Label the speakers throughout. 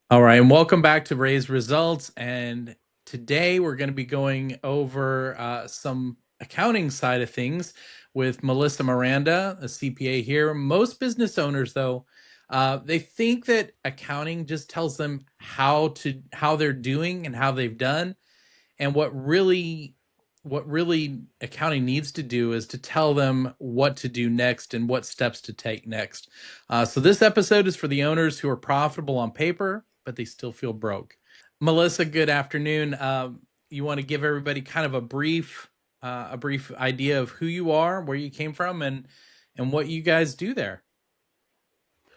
Speaker 1: All right, and welcome back to Ray's Results. And today we're going to be going over some accounting side of things with Melissa Miranda, a CPA here. Most business owners, though, they think that accounting just tells them how they're doing and how they've done, and what really accounting needs to do is to tell them what to do next and what steps to take next. So this episode is for the owners who are profitable on paper but they still feel broke. Melissa, good afternoon. You want to give everybody kind of a brief idea of who you are, where you came from, and what you guys do there?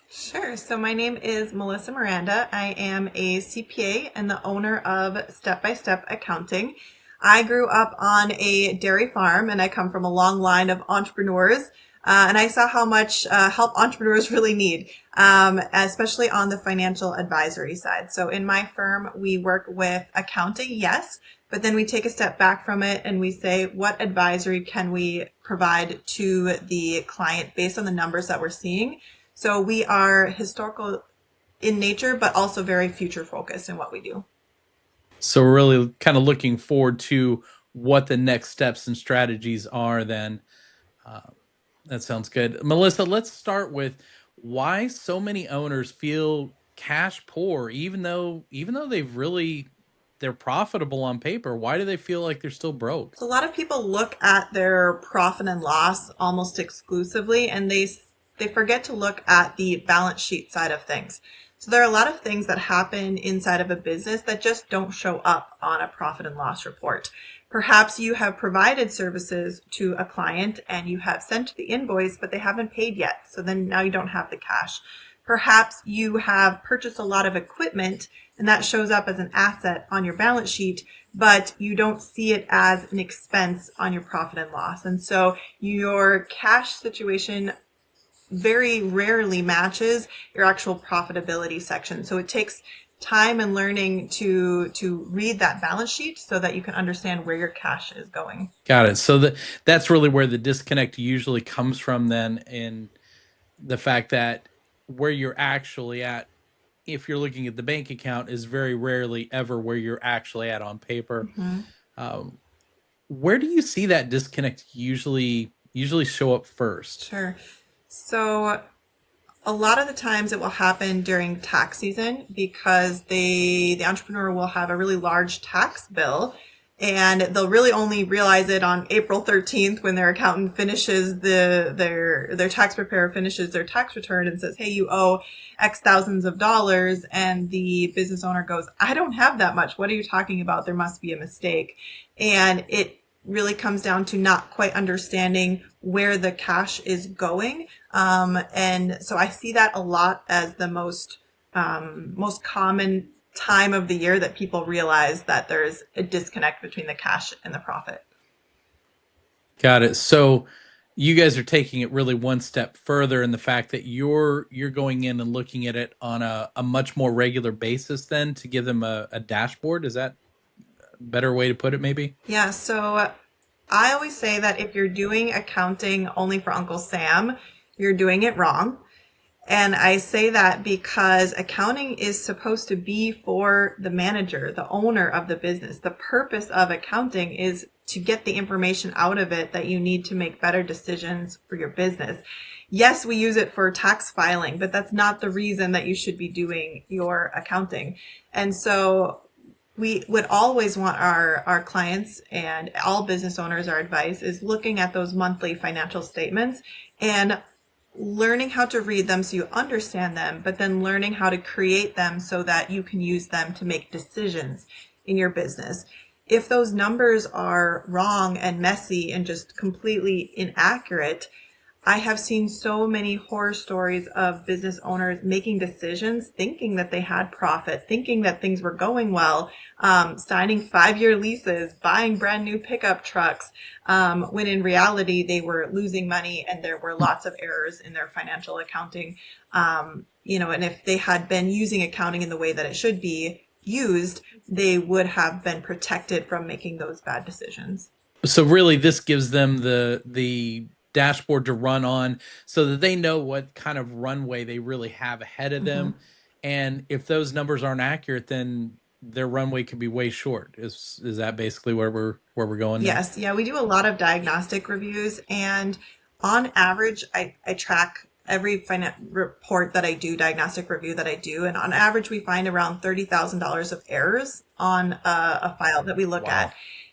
Speaker 2: Sure. So my name is Melissa Miranda. I am a CPA and the owner of Step by Step Accounting. I grew up on a dairy farm and I come from a long line of entrepreneurs. And I saw how much help entrepreneurs really need, especially on the financial advisory side. So in my firm, we work with accounting, yes, but then we take a step back from it and we say, what advisory can we provide to the client based on the numbers that we're seeing? So we are historical in nature, but also very future focused in what we do.
Speaker 1: So we're really kind of looking forward to what the next steps and strategies are then. Uh, that sounds good. Melissa, let's start with why so many owners feel cash poor, even though they're profitable on paper. Why do they feel like they're still broke?
Speaker 2: So a lot of people look at their profit and loss almost exclusively, and they forget to look at the balance sheet side of things. So there are a lot of things that happen inside of a business that just don't show up on a profit and loss report. Perhaps you have provided services to a client and you have sent the invoice, but they haven't paid yet. So then now you don't have the cash. Perhaps you have purchased a lot of equipment and that shows up as an asset on your balance sheet, but you don't see it as an expense on your profit and loss. And so your cash situation very rarely matches your actual profitability section. So it takes time and learning to read that balance sheet so that you can understand where your cash is going.
Speaker 1: Got it. So that's really where the disconnect usually comes from then, in the fact that where you're actually at, if you're looking at the bank account, is very rarely ever where you're actually at on paper.
Speaker 2: Mhm.
Speaker 1: Um, where do you see that disconnect usually show up first?
Speaker 2: Sure. So a lot of the times it will happen during tax season because the entrepreneur will have a really large tax bill and they'll really only realize it on April 13th when their accountant finishes their tax preparer finishes their tax return and says, hey, you owe X thousands of dollars. And the business owner goes, I don't have that much. What are you talking about? There must be a mistake. And it really comes down to not quite understanding where the cash is going. And so I see that a lot as the most common time of the year that people realize that there's a disconnect between the cash and the profit.
Speaker 1: Got it. So you guys are taking it really one step further in the fact that you're going in and looking at it on a much more regular basis then to give them a dashboard. Is that a better way to put it, maybe?
Speaker 2: Yeah, so I always say that if you're doing accounting only for Uncle Sam, you're doing it wrong. And I say that because accounting is supposed to be for the manager, the owner of the business. The purpose of accounting is to get the information out of it that you need to make better decisions for your business. Yes, we use it for tax filing, but that's not the reason that you should be doing your accounting. And so we would always want our clients and all business owners, our advice is looking at those monthly financial statements and learning how to read them so you understand them, but then learning how to create them so that you can use them to make decisions in your business. If those numbers are wrong and messy and just completely inaccurate, I have seen so many horror stories of business owners making decisions, thinking that they had profit, thinking that things were going well, signing 5-year leases, buying brand new pickup trucks, when in reality they were losing money and there were lots of errors in their financial accounting. And if they had been using accounting in the way that it should be used, they would have been protected from making those bad decisions.
Speaker 1: So really this gives them the dashboard to run on so that they know what kind of runway they really have ahead of
Speaker 2: Mhm.
Speaker 1: them, And if those numbers aren't accurate, then their runway could be way short. Is that basically where we're going now?
Speaker 2: Yes, yeah, we do a lot of diagnostic reviews, and on average, I track every report that I do, diagnostic review that I do, and on average, we find around $30,000 of errors on a file that we look at.
Speaker 1: Wow.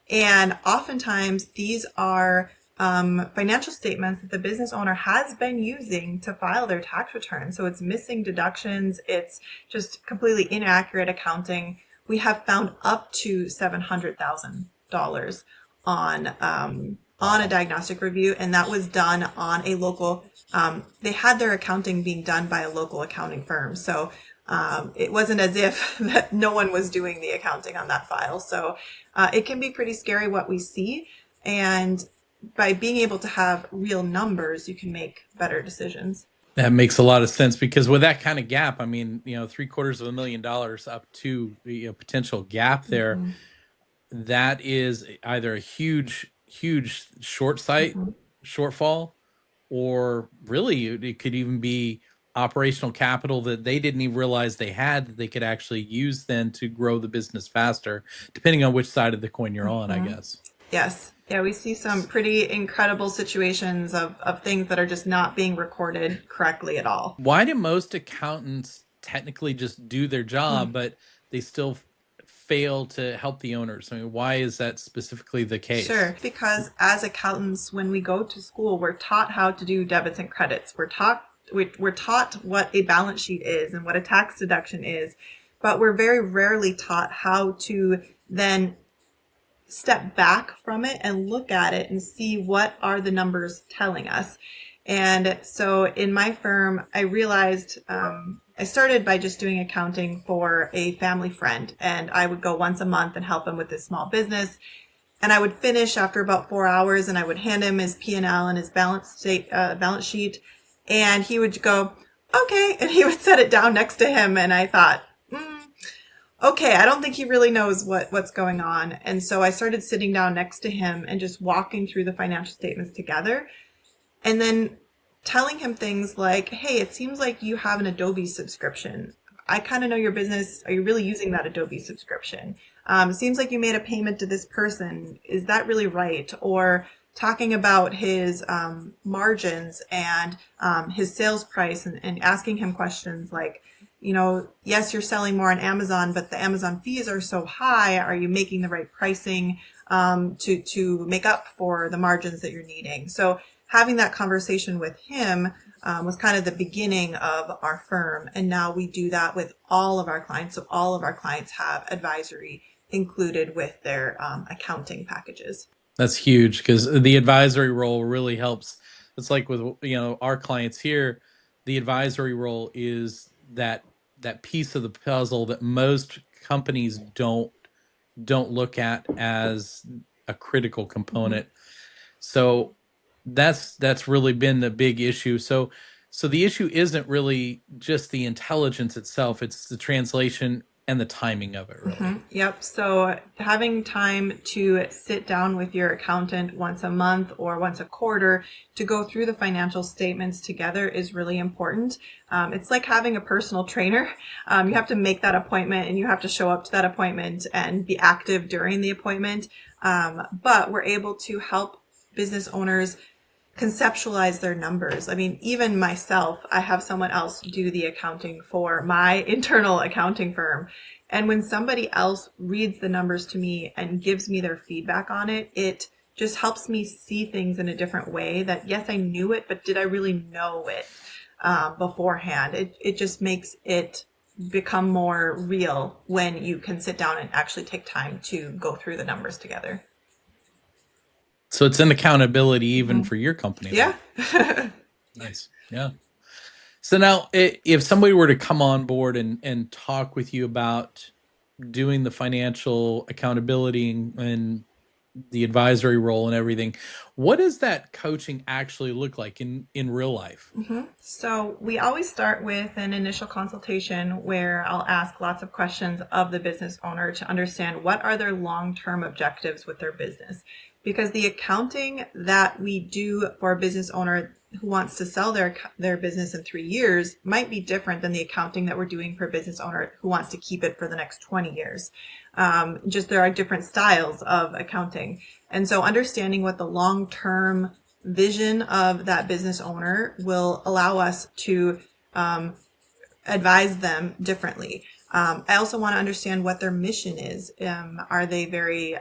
Speaker 2: And oftentimes, these are financial statements that the business owner has been using to file their tax return. So it's missing deductions, it's just completely inaccurate accounting. We have found up to $700,000 on a
Speaker 1: Wow.
Speaker 2: diagnostic review, and that was done on a local. They had their accounting being done by a local accounting firm, so it wasn't as if that no one was doing the accounting on that file. So it can be pretty scary what we see, and by being able to have real numbers, you can make better decisions.
Speaker 1: That makes a lot of sense because with that kind of gap, I mean, $750,000 up to the potential gap there,
Speaker 2: Mm-hmm.
Speaker 1: that is either a huge short sight
Speaker 2: Mm-hmm.
Speaker 1: shortfall, or really it could even be operational capital that they didn't even realize they had that they could actually use then to grow the business faster, depending on which side of the coin you're on, I
Speaker 2: Mm-hmm.
Speaker 1: guess.
Speaker 2: Yes. Yeah, we see some pretty incredible situations of things that are just not being recorded correctly at all.
Speaker 1: Why do most accountants technically just do their
Speaker 2: Hmm.
Speaker 1: job, but they still fail to help the owners? I mean, why is that specifically the case?
Speaker 2: Sure, because as accountants, when we go to school, we're taught how to do debits and credits. We're taught what a balance sheet is and what a tax deduction is, but we're very rarely taught how to then step back from it and look at it and see what are the numbers telling us. And so in my firm, I realized I started by just doing accounting for a family friend, and I would go once a month and help him with his small business. And I would finish after about 4 hours, and I would hand him his P&L and L and his balance sheet, and he would go, "Okay," and he would set it down next to him. And I thought, okay, I don't think he really knows what's going on. And so I started sitting down next to him and just walking through the financial statements together, and then telling him things like, "Hey, it seems like you have an Adobe subscription. I kind of know your business. Are you really using that Adobe subscription? It seems like you made a payment to this person. Is that really right?" Or talking about his margins and his sales price, and asking him questions like, yes, you're selling more on Amazon, but the Amazon fees are so high. Are you making the right pricing to make up for the margins that you're needing? So having that conversation with him was kind of the beginning of our firm. And now we do that with all of our clients. So all of our clients have advisory included with their accounting packages.
Speaker 1: That's huge because the advisory role really helps. It's like with our clients here, the advisory role is that piece of the puzzle that most companies don't look at as a critical
Speaker 2: Mhm.
Speaker 1: component. So that's really been the big issue. So the issue isn't really just the intelligence itself, it's the translation and the timing of it, really.
Speaker 2: Yep. So having time to sit down with your accountant once a month or once a quarter to go through the financial statements together is really important. It's like having a personal trainer. You have to make that appointment, and you have to show up to that appointment and be active during the appointment. But we're able to help business owners conceptualize their numbers. I mean, even myself, I have someone else do the accounting for my internal accounting firm. And when somebody else reads the numbers to me and gives me their feedback on it, it just helps me see things in a different way that, yes, I knew it, but did I really know it beforehand? It just makes it become more real when you can sit down and actually take time to go through the numbers together.
Speaker 1: So it's an accountability even
Speaker 2: Mhm.
Speaker 1: for your company then.
Speaker 2: Yeah.
Speaker 1: Nice. Yeah. So now, if somebody were to come on board and talk with you about doing the financial accountability and the advisory role and everything, what does that coaching actually look like in real life?
Speaker 2: So we always start with an initial consultation where I'll ask lots of questions of the business owner to understand what are their long-term objectives with their business. Because the accounting that we do for a business owner who wants to sell their business in 3 years might be different than the accounting that we're doing for a business owner who wants to keep it for the next 20 years. Just there are different styles of accounting. And so understanding what the long-term vision of that business owner will allow us to advise them differently. I also want to understand what their mission is. Are they very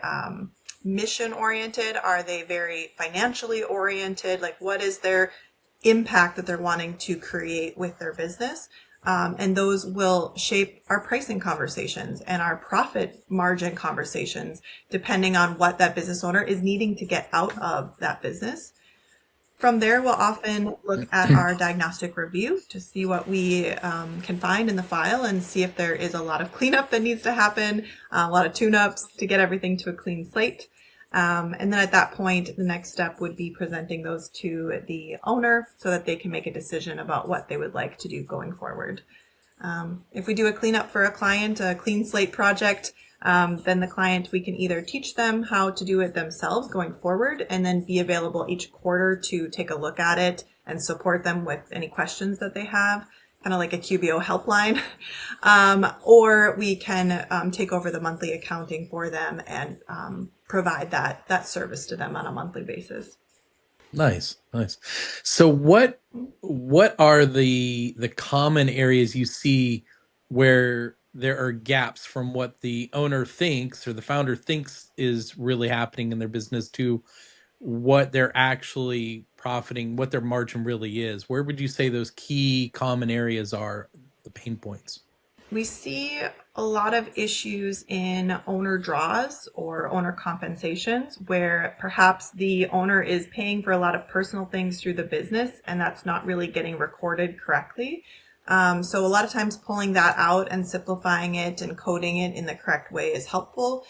Speaker 2: mission oriented? Are they very financially oriented? Like, what is their impact that they're wanting to create with their business? And those will shape our pricing conversations and our profit margin conversations, depending on what that business owner is needing to get out of that business. From there, we'll often look at our diagnostic review to see what we can find in the file and see if there is a lot of cleanup that needs to happen, a lot of tune-ups to get everything to a clean slate. And then at that point, the next step would be presenting those to the owner so that they can make a decision about what they would like to do going forward. If we do a cleanup for a client, a clean slate project, then the client, we can either teach them how to do it themselves going forward and then be available each quarter to take a look at it and support them with any questions that they have, kind of like a QBO helpline. Or we can take over the monthly accounting for them and provide that service to them on a monthly basis.
Speaker 1: Nice. So what are the common areas you see where there are gaps from what the owner thinks or the founder thinks is really happening in their business to what they're actually profiting, what their margin really is? Where would you say those key common areas are, the pain points?
Speaker 2: We see a lot of issues in owner draws or owner compensations where perhaps the owner is paying for a lot of personal things through the business and that's not really getting recorded correctly. So a lot of times pulling that out and simplifying it and coding it in the correct way is helpful.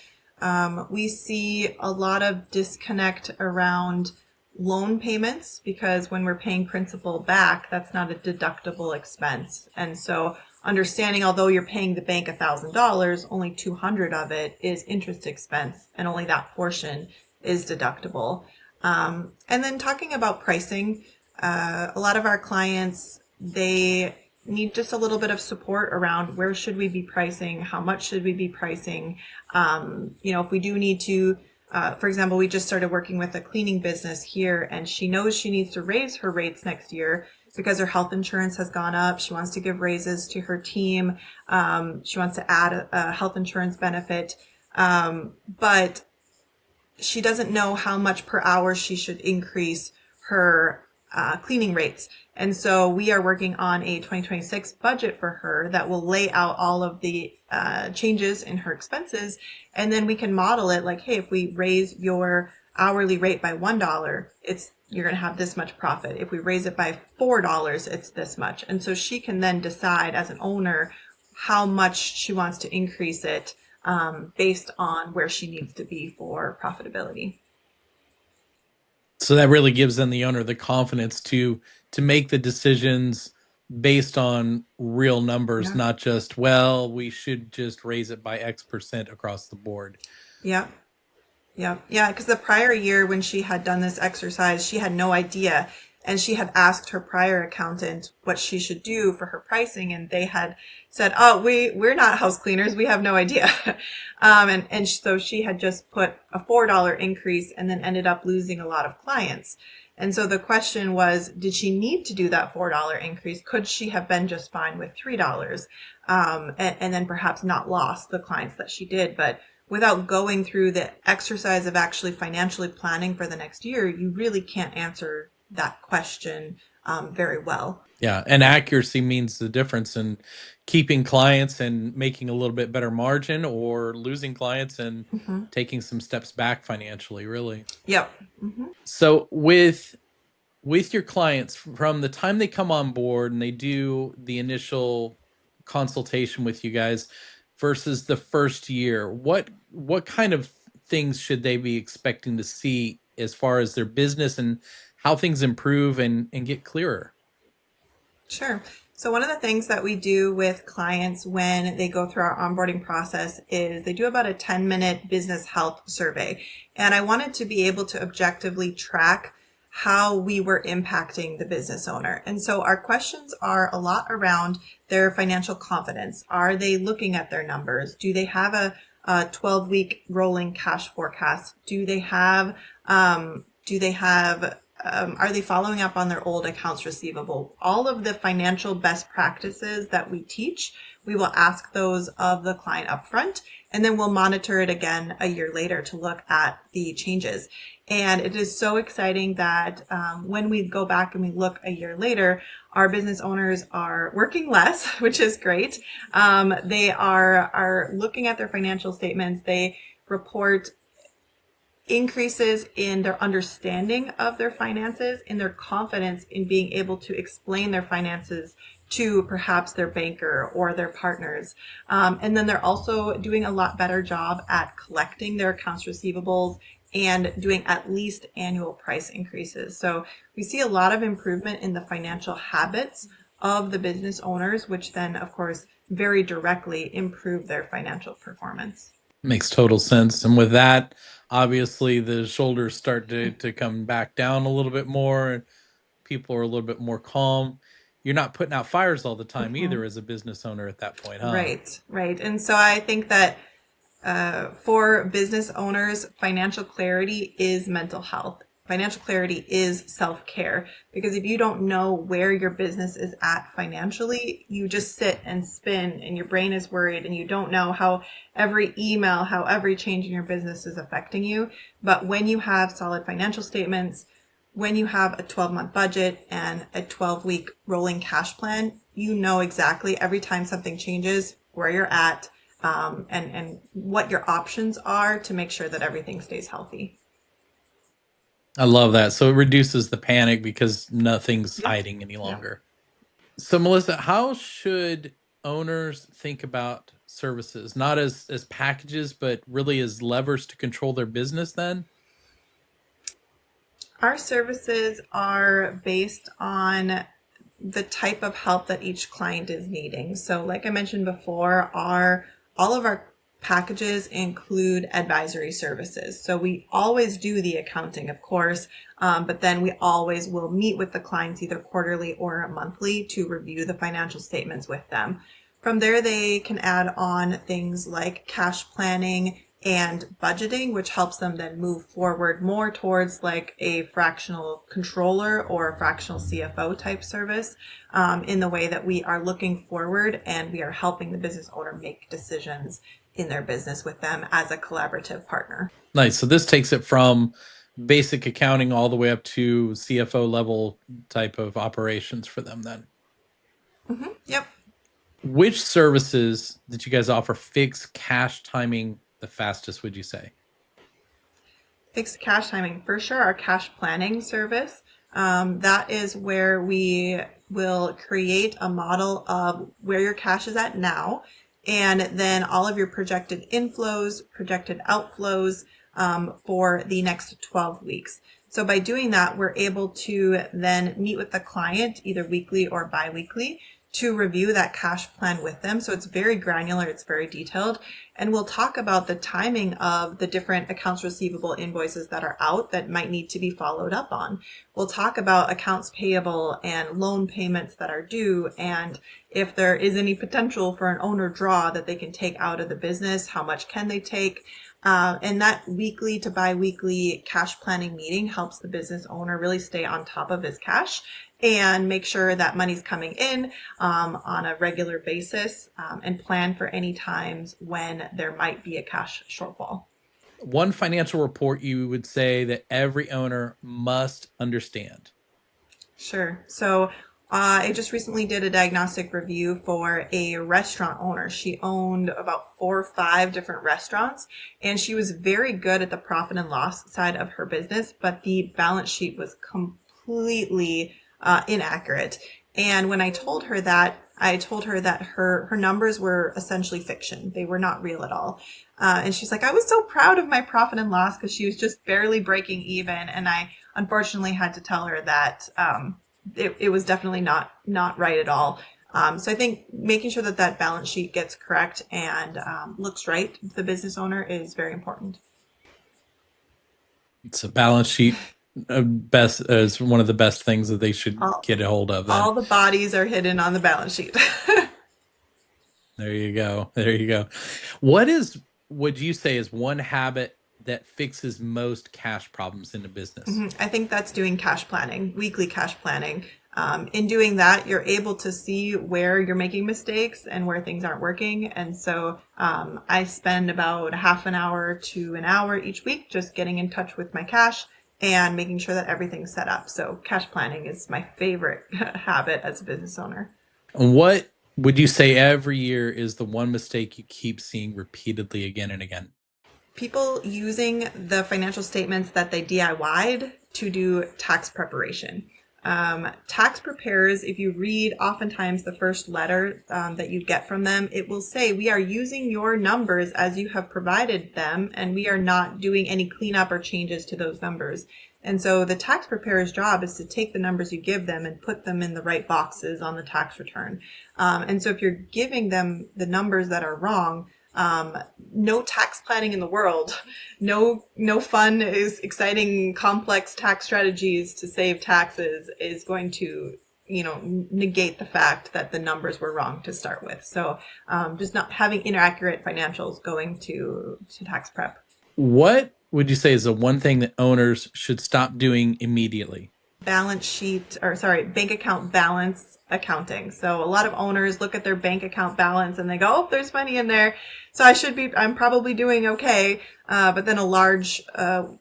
Speaker 2: We see a lot of disconnect around loan payments because when we're paying principal back, that's not a deductible expense. And so understanding, although you're paying the bank $1,000, only $200 of it is interest expense and only that portion is deductible. And then talking about pricing, a lot of our clients, they need just a little bit of support around where should we be pricing, how much should we be pricing. If we do need to, for example, we just started working with a cleaning business here and she knows she needs to raise her rates next year because her health insurance has gone up. She wants to give raises to her team. She wants to add a health insurance benefit. But she doesn't know how much per hour she should increase her cleaning rates. And so we are working on a 2026 budget for her that will lay out all of the changes in her expenses. And then we can model it like, hey, if we raise your hourly rate by $1, you're going to have this much profit. If we raise it by $4, it's this much. And so she can then decide as an owner how much she wants to increase it based on where she needs to be for profitability.
Speaker 1: So that really gives then the owner the confidence to make the decisions based on real numbers, not just, well, we should just raise it by X% across the board.
Speaker 2: Yeah. Because the prior year when she had done this exercise, she had no idea. And she had asked her prior accountant what she should do for her pricing. And they had said, oh, we're not house cleaners. We have no idea. And so she had just put a $4 increase and then ended up losing a lot of clients. And so the question was, did she need to do that $4 increase? Could she have been just fine with $3? And then perhaps not lost the clients that she did. But without going through the exercise of actually financially planning for the next year, you really can't answer that question very well.
Speaker 1: Yeah, and accuracy means the difference in keeping clients and making a little bit better margin or losing clients and taking some steps back financially, really.
Speaker 2: Yep.
Speaker 1: So with your clients, from the time they come on board and they do the initial consultation with you guys versus the first year, what kind of things should they be expecting to see as far as their business and how things improve and get clearer?
Speaker 2: Sure. So one of the things that we do with clients when they go through our onboarding process is they do about a 10-minute business health survey. And I wanted to be able to objectively track how we were impacting the business owner. And so our questions are a lot around their financial confidence. Are they looking at their numbers? Do they have a 12-week rolling cash forecast? Are they following up on their old accounts receivable? All of the financial best practices that we teach, we will ask those of the client upfront, and then we'll monitor it again a year later to look at the changes. And it is so exciting that when we go back and we look a year later, our business owners are working less, which is great. They are looking at their financial statements. They report increases in their understanding of their finances, in their confidence in being able to explain their finances to perhaps their banker or their partners. And then they're also doing a lot better job at collecting their accounts receivables and doing at least annual price increases. So we see a lot of improvement in the financial habits of the business owners, which then, of course, very directly improve their financial performance.
Speaker 1: Makes total sense. And with that, obviously the shoulders start to come back down a little bit more, and people are a little bit more calm. You're not putting out fires all the time either as a business owner at that point, huh?
Speaker 2: Right, right. And so I think that for business owners, financial clarity is mental health. Financial clarity is self-care, because if you don't know where your business is at financially, you just sit and spin and your brain is worried and you don't know how every email, how every change in your business is affecting you. But when you have solid financial statements, when you have a 12-month budget and a 12-week rolling cash plan, you know exactly every time something changes where you're at, and what your options are to make sure that everything stays healthy.
Speaker 1: I love that. So it reduces the panic because nothing's
Speaker 2: Yep.
Speaker 1: hiding any
Speaker 2: Yeah.
Speaker 1: longer. So Melissa, how should owners think about services? Not as packages, but really as levers to control their business then?
Speaker 2: Our services are based on the type of help that each client is needing. So like I mentioned before, all of our packages include advisory services. So we always do the accounting, of course, but then we always will meet with the clients either quarterly or monthly to review the financial statements with them. From there, they can add on things like cash planning and budgeting, which helps them then move forward more towards like a fractional controller or a fractional CFO type service, in the way that we are looking forward and we are helping the business owner make decisions in their business with them as a collaborative partner.
Speaker 1: Nice. So this takes it from basic accounting all the way up to CFO level type of operations for them then.
Speaker 2: Yep.
Speaker 1: Which services that you guys offer fix cash timing the fastest, would you say?
Speaker 2: Fixed cash timing, for sure. Our cash planning service, that is where we will create a model of where your cash is at now, and then all of your projected inflows, projected outflows, for the next 12 weeks. So by doing that, we're able to then meet with the client either weekly or bi-weekly to review that cash plan with them. So it's very granular, it's very detailed. And we'll talk about the timing of the different accounts receivable invoices that are out that might need to be followed up on. We'll talk about accounts payable and loan payments that are due, and if there is any potential for an owner draw that they can take out of the business, how much can they take? And that weekly to bi-weekly cash planning meeting helps the business owner really stay on top of his cash and make sure that money's coming in on a regular basis, and plan for any times when there might be a cash shortfall.
Speaker 1: One financial report you would say that every owner must understand.
Speaker 2: Sure. So I just recently did a diagnostic review for a restaurant owner. She owned about 4 or 5 different restaurants, and she was very good at the profit and loss side of her business, but the balance sheet was completely inaccurate. And when I told her that, her numbers were essentially fiction. They were not real at all. And she's like, I was so proud of my profit and loss because she was just barely breaking even. And I unfortunately had to tell her that it was definitely not right at all. So I think making sure that that balance sheet gets correct and looks right to the business owner is very important.
Speaker 1: It's a balance sheet best is one of the best things that they should
Speaker 2: All,
Speaker 1: get a hold of. Then
Speaker 2: all the bodies are hidden on the balance sheet.
Speaker 1: there you go. There you go. What is would you say is one habit that fixes most cash problems in a business?
Speaker 2: I think that's doing cash planning, weekly cash planning. In doing that, you're able to see where you're making mistakes and where things aren't working. And so I spend about half an hour to an hour each week just getting in touch with my cash and making sure that everything's set up. So cash planning is my favorite habit as a business owner.
Speaker 1: And what would you say every year is the one mistake you keep seeing repeatedly again and again?
Speaker 2: People using the financial statements that they DIY'd to do tax preparation. Tax preparers, if you read oftentimes the first letter that you get from them, it will say, we are using your numbers as you have provided them, and we are not doing any cleanup or changes to those numbers. And so the tax preparer's job is to take the numbers you give them and put them in the right boxes on the tax return. And so if you're giving them the numbers that are wrong, no tax planning in the world, no fun is exciting, complex tax strategies to save taxes is going to, negate the fact that the numbers were wrong to start with. So just not having inaccurate financials going to tax prep.
Speaker 1: What would you say is the one thing that owners should stop doing immediately?
Speaker 2: Bank account balance accounting. So a lot of owners look at their bank account balance and they go, oh, there's money in there. So I'm probably doing okay. But then a large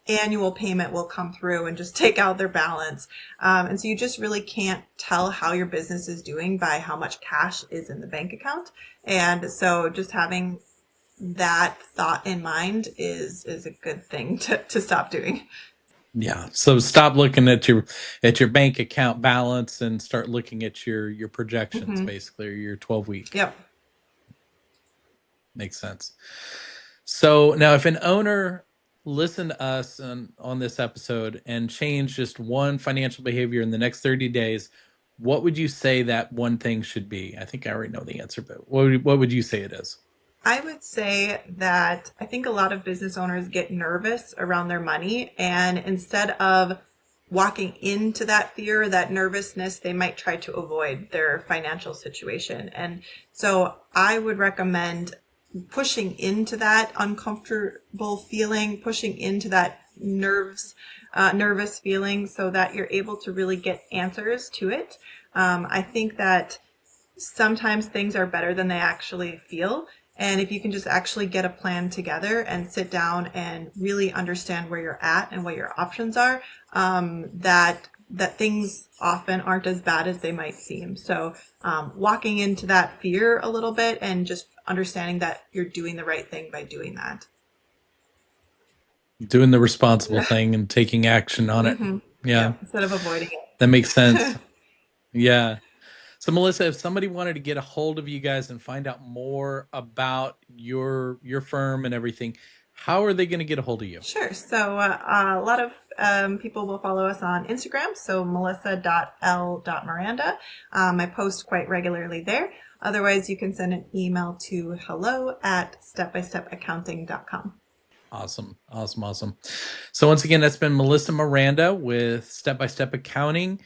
Speaker 2: annual payment will come through and just take out their balance. And so you just really can't tell how your business is doing by how much cash is in the bank account. And so just having that thought in mind is a good thing to stop doing.
Speaker 1: Yeah. So stop looking at your bank account balance and start looking at your projections, basically, or your 12-week.
Speaker 2: Yep.
Speaker 1: Makes sense. So now if an owner listened to us on this episode and changed just one financial behavior in the next 30 days, what would you say that one thing should be? I think I already know the answer, but what would you say it is?
Speaker 2: I would say that I think a lot of business owners get nervous around their money, and instead of walking into that fear, that nervousness, they might try to avoid their financial situation. And so I would recommend pushing into that uncomfortable feeling, pushing into that nervous feeling so that you're able to really get answers to it. I think that sometimes things are better than they actually feel. And if you can just actually get a plan together and sit down and really understand where you're at and what your options are, that things often aren't as bad as they might seem. So walking into that fear a little bit and just understanding that you're doing the right thing by doing that.
Speaker 1: Doing the responsible thing and taking action on it. Yeah.
Speaker 2: Instead of avoiding it.
Speaker 1: That makes sense. Yeah. So Melissa, if somebody wanted to get a hold of you guys and find out more about your firm and everything, how are they going to get a hold of you?
Speaker 2: Sure. So a lot of people will follow us on Instagram. So melissa.l.miranda. I post quite regularly there. Otherwise, you can send an email to hello@stepbystepaccounting.com.
Speaker 1: Awesome. So once again, that's been Melissa Miranda with Step by Step Accounting.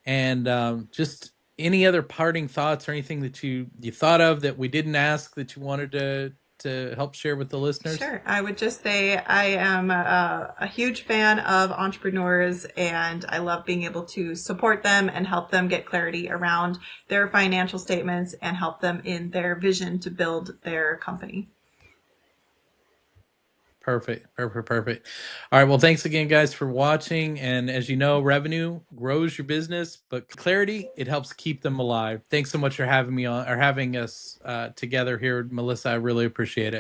Speaker 1: And just any other parting thoughts or anything that you thought of that we didn't ask that you wanted to help share with the listeners?
Speaker 2: Sure. I would just say I am a huge fan of entrepreneurs, and I love being able to support them and help them get clarity around their financial statements and help them in their vision to build their company.
Speaker 1: Perfect. All right. Well, thanks again, guys, for watching. And as you know, revenue grows your business, but clarity, it helps keep them alive. Thanks so much for having me on or having us together here, Melissa. I really appreciate it.